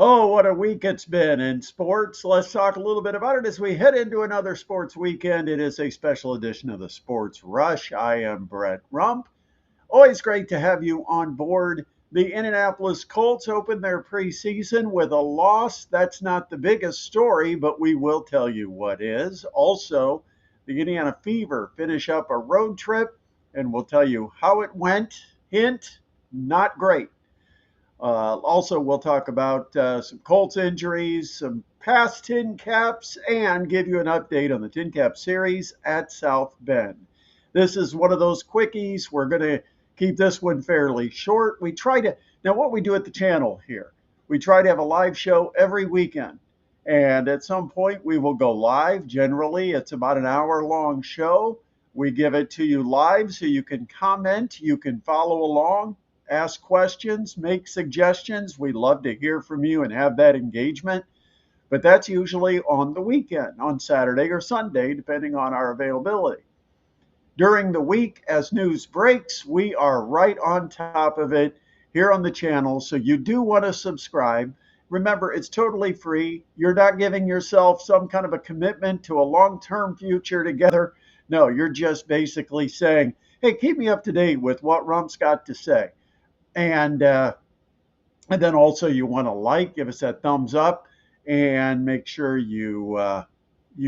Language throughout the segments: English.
Oh, what a week it's been in sports. Let's talk a little bit about it as we head into another sports weekend. It is a special edition of the Sports Rush. I am Brett Rump. Always great to have you on board. The Indianapolis Colts opened their preseason with a loss. That's not the biggest story, but we will tell you what is. Also, the Indiana Fever finish up a road trip, and we'll tell you how it went. Hint, not great. Also, we'll talk about some Colts injuries, some past TinCaps, and give you an update on the TinCap series at South Bend. This is one of those quickies. We're going to keep this one fairly short. Now what we do at the channel here, we try to have a live show every weekend. And at some point, we will go live. Generally, it's about an hour long show. We give it to you live so you can comment, you can follow along, ask questions, make suggestions. We love to hear from you and have that engagement. But that's usually on the weekend, on Saturday or Sunday, depending on our availability. During the week, as news breaks, we are right on top of it here on the channel. So you do want to subscribe. Remember, it's totally free. You're not giving yourself some kind of a commitment to a long-term future together. No, you're just basically saying, hey, keep me up to date with what Rump's got to say. And then also you want to give us that thumbs up, and make sure you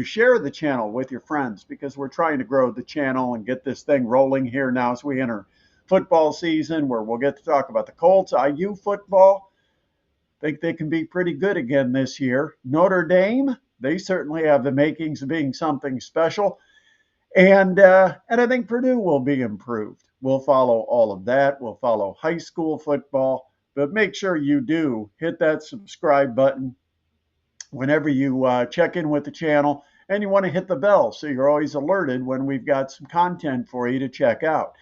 share the channel with your friends, because we're trying to grow the channel and get this thing rolling here now as we enter football season, where we'll get to talk about the Colts. IU football, think they can be pretty good again this year. Notre Dame, they certainly have the makings of being something special. And I think Purdue will be improved. We'll follow all of that. We'll follow high school football, but make sure you do hit that subscribe button whenever you check in with the channel, and you want to hit the bell so you're always alerted when we've got some content for you to check out.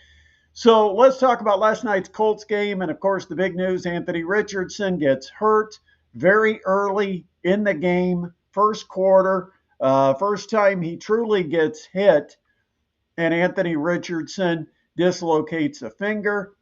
So let's talk about last night's Colts game. And of course, the big news, Anthony Richardson gets hurt very early in the game, first quarter. First time he truly gets hit, and Anthony Richardson dislocates a finger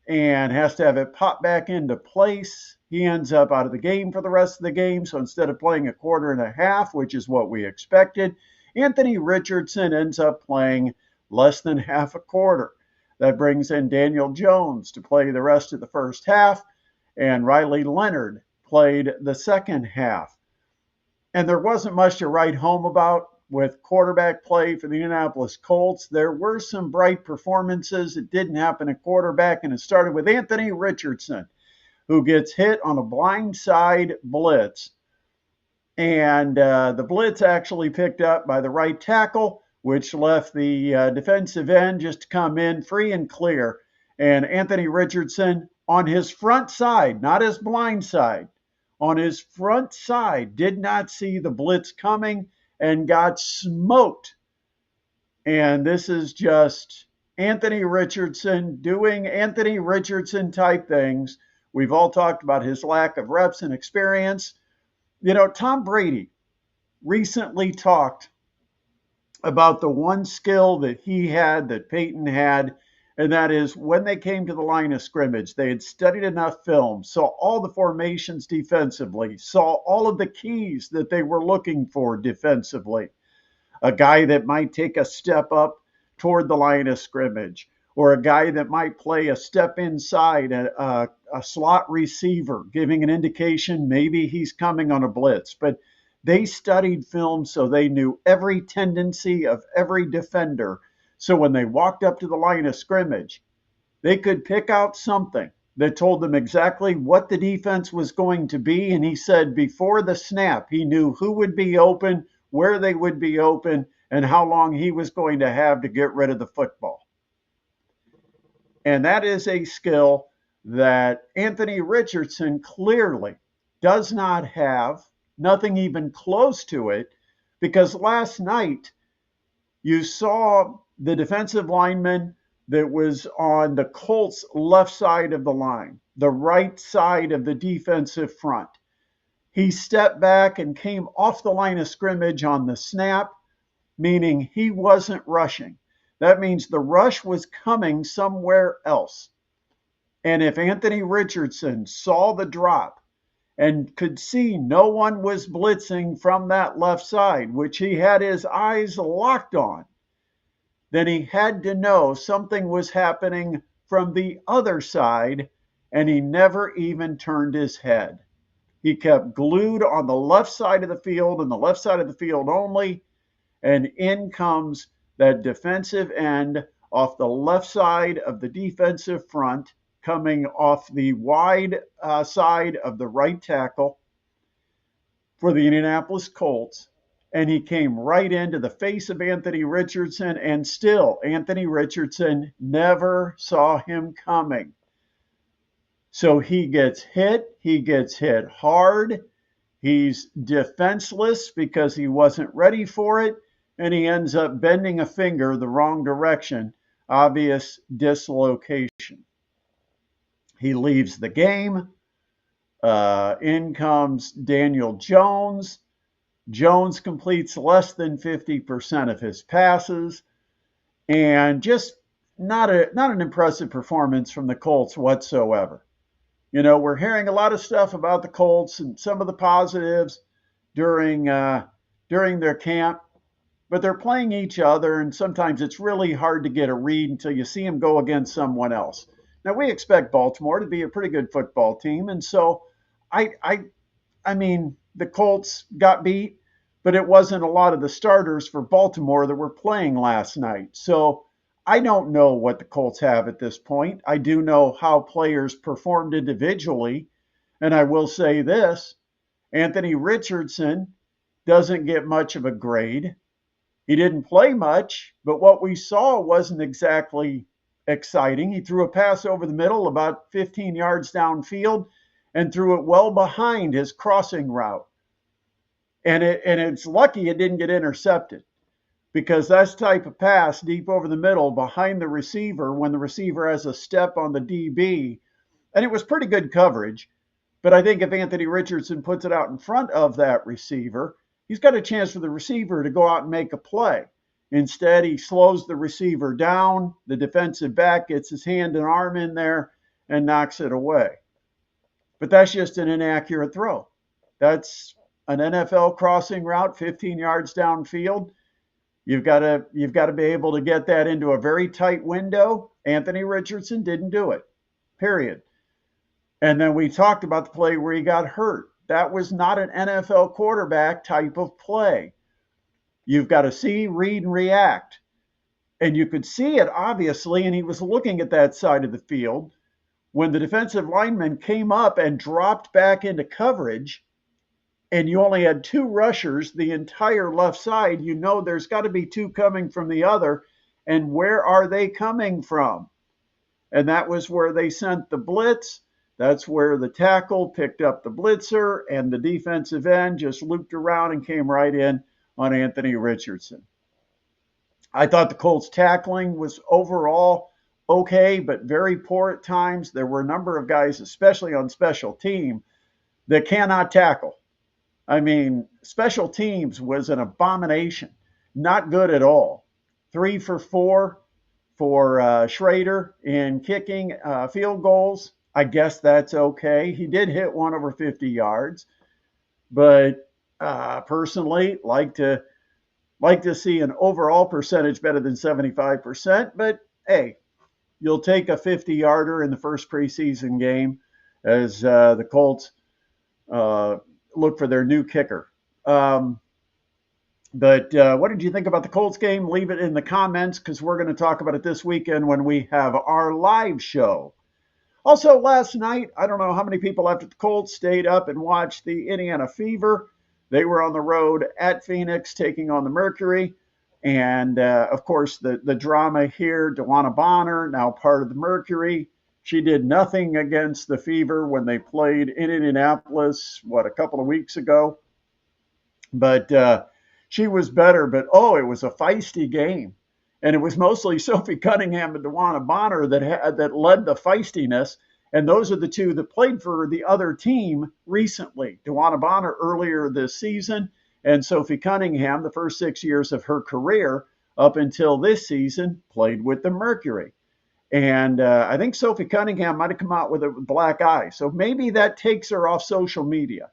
and has to have it pop back into place. He ends up out of the game for the rest of the game. So instead of playing a quarter and a half, which is what we expected, Anthony Richardson ends up playing less than half a quarter. That brings in Daniel Jones to play the rest of the first half, and Riley Leonard played the second half. And there wasn't much to write home about with quarterback play for the Indianapolis Colts. There were some bright performances. It didn't happen at quarterback, and it started with Anthony Richardson, who gets hit on a blindside blitz. And the blitz actually picked up by the right tackle, which left the defensive end just to come in free and clear. And Anthony Richardson on his front side, not his blind side, on his front side, did not see the blitz coming and got smoked. And this is just Anthony Richardson doing Anthony Richardson type things. We've all talked about his lack of reps and experience. You know, Tom Brady recently talked about the one skill that he had, that Peyton had, and that is when they came to the line of scrimmage, they had studied enough film, saw all the formations defensively, saw all of the keys that they were looking for defensively. A guy that might take a step up toward the line of scrimmage, or a guy that might play a step inside, a slot receiver, giving an indication maybe he's coming on a blitz. But they studied film, so they knew every tendency of every defender. So when they walked up to the line of scrimmage, they could pick out something that told them exactly what the defense was going to be. And he said before the snap, he knew who would be open, where they would be open, and how long he was going to have to get rid of the football. And that is a skill that Anthony Richardson clearly does not have, nothing even close to it, because last night you saw the defensive lineman that was on the Colts' left side of the line, the right side of the defensive front. He stepped back and came off the line of scrimmage on the snap, meaning he wasn't rushing. That means the rush was coming somewhere else. And if Anthony Richardson saw the drop and could see no one was blitzing from that left side, which he had his eyes locked on, then he had to know something was happening from the other side, and he never even turned his head. He kept glued on the left side of the field and the left side of the field only, and in comes that defensive end off the left side of the defensive front, coming off the wide side of the right tackle for the Indianapolis Colts. And he came right into the face of Anthony Richardson, and still Anthony Richardson never saw him coming. So he gets hit hard. He's defenseless because he wasn't ready for it, and he ends up bending a finger the wrong direction. Obvious dislocation. He leaves the game. In comes Daniel Jones. Jones completes less than 50% of his passes, and just not an impressive performance from the Colts whatsoever. You know, we're hearing a lot of stuff about the Colts and some of the positives during their camp, but they're playing each other, and sometimes it's really hard to get a read until you see them go against someone else. Now, we expect Baltimore to be a pretty good football team, and so I mean, the Colts got beat, but it wasn't a lot of the starters for Baltimore that were playing last night. So I don't know what the Colts have at this point. I do know how players performed individually, and I will say this: Anthony Richardson doesn't get much of a grade. He didn't play much, but what we saw wasn't exactly exciting. He threw a pass over the middle about 15 yards downfield and threw it well behind his crossing route. And it's lucky it didn't get intercepted, because that's the type of pass deep over the middle behind the receiver when the receiver has a step on the DB. And it was pretty good coverage. But I think if Anthony Richardson puts it out in front of that receiver, he's got a chance for the receiver to go out and make a play. Instead, he slows the receiver down. The defensive back gets his hand and arm in there and knocks it away. But that's just an inaccurate throw. That's an NFL crossing route, 15 yards downfield. You've got to be able to get that into a very tight window. Anthony Richardson didn't do it, period. And then we talked about the play where he got hurt. That was not an NFL quarterback type of play. You've got to see, read, and react. And you could see it, obviously, and he was looking at that side of the field. When the defensive lineman came up and dropped back into coverage, and you only had two rushers the entire left side, you know there's got to be two coming from the other. And where are they coming from? And that was where they sent the blitz. That's where the tackle picked up the blitzer, and the defensive end just looped around and came right in on Anthony Richardson. I thought the Colts tackling was overall okay, but very poor at times. There were a number of guys, especially on special team, that cannot tackle. I mean, special teams was an abomination. Not good at all. 3 for 4 for Schrader in kicking field goals. I guess that's okay. He did hit one over 50 yards, but personally like to see an overall percentage better than 75%. But hey, you'll take a 50-yarder in the first preseason game as the Colts look for their new kicker. But what did you think about the Colts game? Leave it in the comments, because we're going to talk about it this weekend when we have our live show. Also, last night, I don't know how many people after the Colts stayed up and watched the Indiana Fever. They were on the road at Phoenix taking on the Mercury. And, of course, the drama here, DeWanna Bonner, now part of the Mercury. She did nothing against the Fever when they played in Indianapolis, a couple of weeks ago. But she was better. But, it was a feisty game. And it was mostly Sophie Cunningham and DeWanna Bonner that led the feistiness. And those are the two that played for the other team recently. DeWanna Bonner earlier this season, and Sophie Cunningham, the first 6 years of her career up until this season, played with the Mercury. And I think Sophie Cunningham might have come out with a black eye. So maybe that takes her off social media,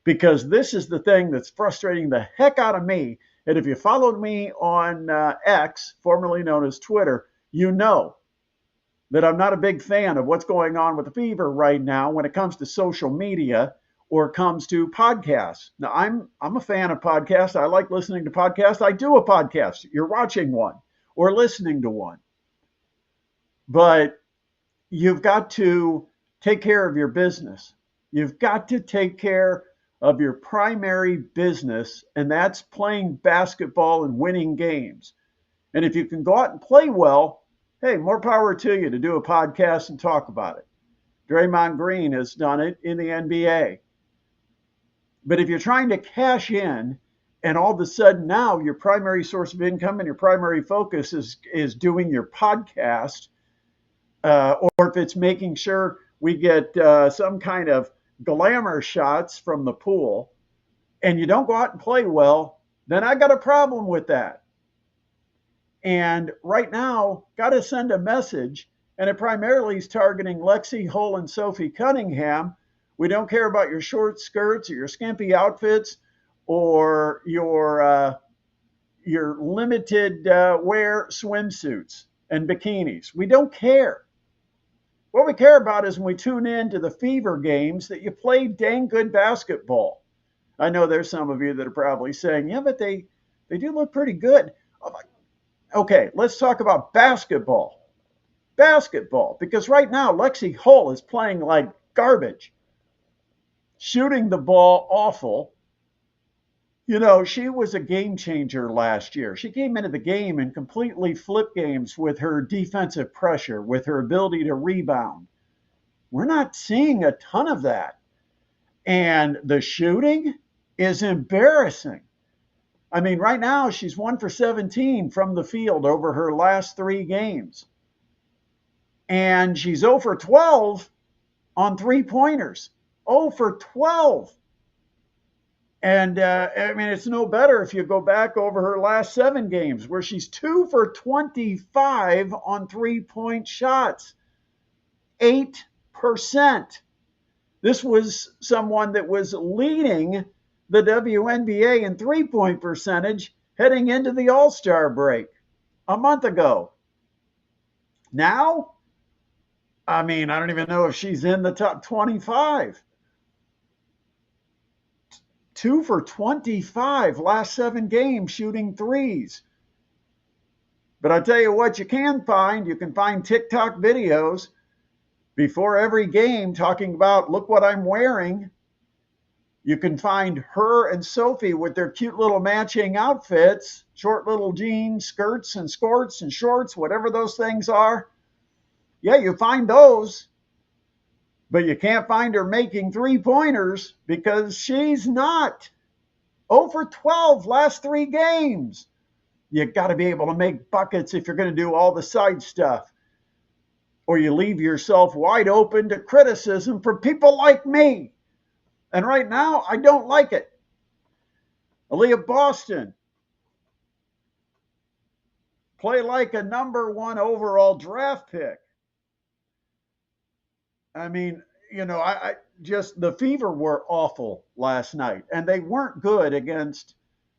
because this is the thing that's frustrating the heck out of me. And if you followed me on X, formerly known as Twitter, you know that I'm not a big fan of what's going on with the Fever right now when it comes to social media or comes to podcasts. Now, I'm a fan of podcasts. I like listening to podcasts. I do a podcast. You're watching one or listening to one. But you've got to take care of your business. You've got to take care of your primary business, and that's playing basketball and winning games. And if you can go out and play well, hey, more power to you to do a podcast and talk about it. Draymond Green has done it in the NBA. But if you're trying to cash in, and all of a sudden now your primary source of income and your primary focus is doing your podcast, or if it's making sure we get some kind of glamour shots from the pool, and you don't go out and play well, then I got a problem with that. And right now, got to send a message, and it primarily is targeting Lexi Hull and Sophie Cunningham. We don't care about your short skirts or your skimpy outfits or your limited wear swimsuits and bikinis. We don't care. What we care about is when we tune in to the Fever games that you play dang good basketball. I know there's some of you that are probably saying, yeah, but they do look pretty good. Okay, let's talk about basketball. Basketball, because right now Lexi Hull is playing like garbage, shooting the ball awful. You know, she was a game changer last year. She came into the game and completely flipped games with her defensive pressure, with her ability to rebound. We're not seeing a ton of that. And the shooting is embarrassing. I mean, right now she's 1 for 17 from the field over her last 3 games. And she's 0 for 12 on 3-pointers. 0 for 12. And I mean, it's no better if you go back over her last 7 games, where she's 2 for 25 on 3-point shots. 8%. This was someone that was leading the WNBA in 3-point percentage heading into the All-Star break a month ago. Now, I mean, I don't even know if she's in the top 25. 2 for 25 last 7 games shooting threes. But I tell you what, you can find TikTok videos before every game talking about, look what I'm wearing. You can find her and Sophie with their cute little matching outfits, short little jeans, skirts and skirts and shorts, whatever those things are. Yeah, you find those. But you can't find her making 3-pointers because she's not. 0 for 12 last 3 games. You got to be able to make buckets if you're going to do all the side stuff. Or you leave yourself wide open to criticism from people like me. And right now, I don't like it. Aaliyah Boston. Play like a number 1 overall draft pick. I mean, you know, I just, the Fever were awful last night, and they weren't good against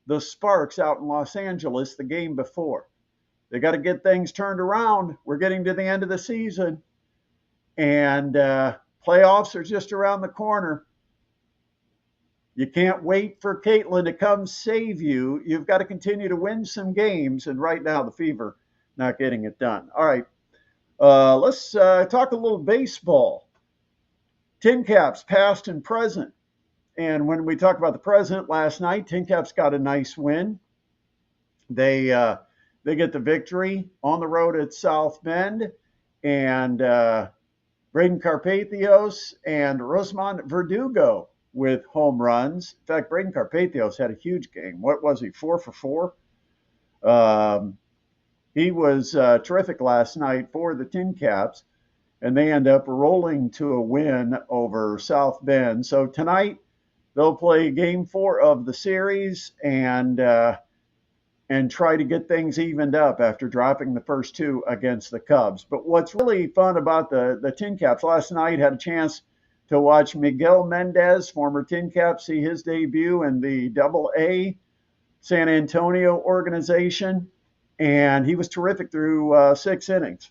the Sparks out in Los Angeles the game before. They got to get things turned around. We're getting to the end of the season, and playoffs are just around the corner. You can't wait for Caitlin to come save you. You've got to continue to win some games, and right now the Fever not getting it done. All right, let's talk a little baseball. TinCaps, past and present. And when we talk about the present, last night, TinCaps got a nice win. They get the victory on the road at South Bend. And Braden Carpathios and Rosamond Verdugo with home runs. In fact, Braden Carpathios had a huge game. What was he, 4 for 4? He was terrific last night for the TinCaps. And they end up rolling to a win over South Bend. So tonight they'll play game 4 of the series, and and try to get things evened up after dropping the first two against the Cubs. But what's really fun about the TinCaps, last night had a chance to watch Miguel Mendez, former TinCap, see his debut in the Double-A San Antonio organization, and he was terrific through 6 innings.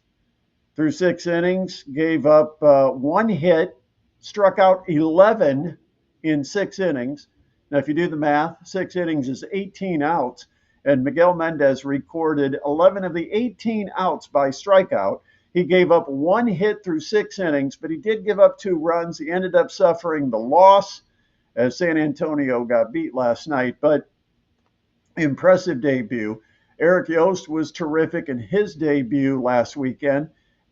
Through 6 innings, gave up one hit, struck out 11 in 6 innings. Now, if you do the math, 6 innings is 18 outs, and Miguel Mendez recorded 11 of the 18 outs by strikeout. He gave up one hit through 6 innings, but he did give up 2 runs. He ended up suffering the loss as San Antonio got beat last night, but impressive debut. Eric Yost was terrific in his debut last weekend.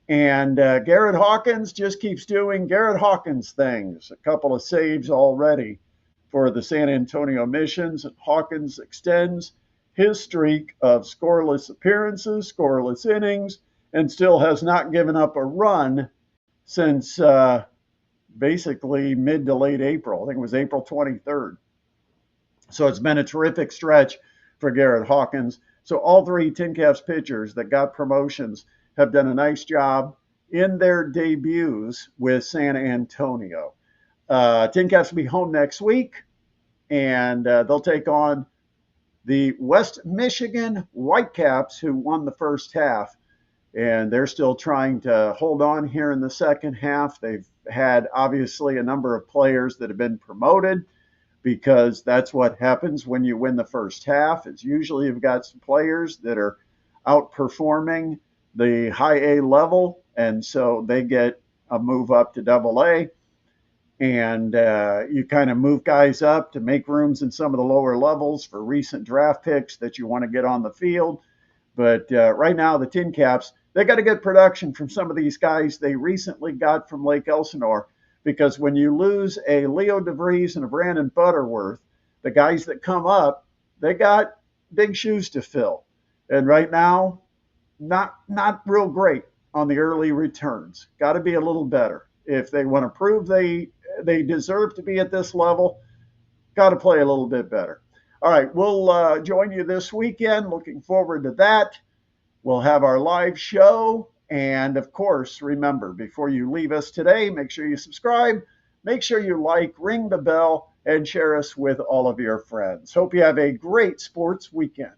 And Garrett Hawkins just keeps doing Garrett Hawkins things. A couple of saves already for the San Antonio Missions. Hawkins extends his streak of scoreless appearances, scoreless innings, and still has not given up a run since basically mid to late April. I think it was April 23rd. So it's been a terrific stretch for Garrett Hawkins. So all three TinCaps pitchers that got promotions have done a nice job in their debuts with San Antonio. TinCaps will be home next week, and they'll take on the West Michigan Whitecaps, who won the first half. And they're still trying to hold on here in the second half. They've had, obviously, a number of players that have been promoted, because that's what happens when you win the first half. It's usually you've got some players that are outperforming the high A level, and so they get a move up to Double-A. And you kind of move guys up to make rooms in some of the lower levels for recent draft picks that you want to get on the field. But right now, the TinCaps, they got to get production from some of these guys they recently got from Lake Elsinore, because when you lose a Leo DeVries and a Brandon Butterworth, the guys that come up, they got big shoes to fill. And right now, not real great on the early returns. Got to be a little better. If they want to prove they deserve to be at this level, got to play a little bit better. All right, we'll join you this weekend. Looking forward to that. We'll have our live show. And of course, remember, before you leave us today, make sure you subscribe, make sure you like, ring the bell, and share us with all of your friends. Hope you have a great sports weekend.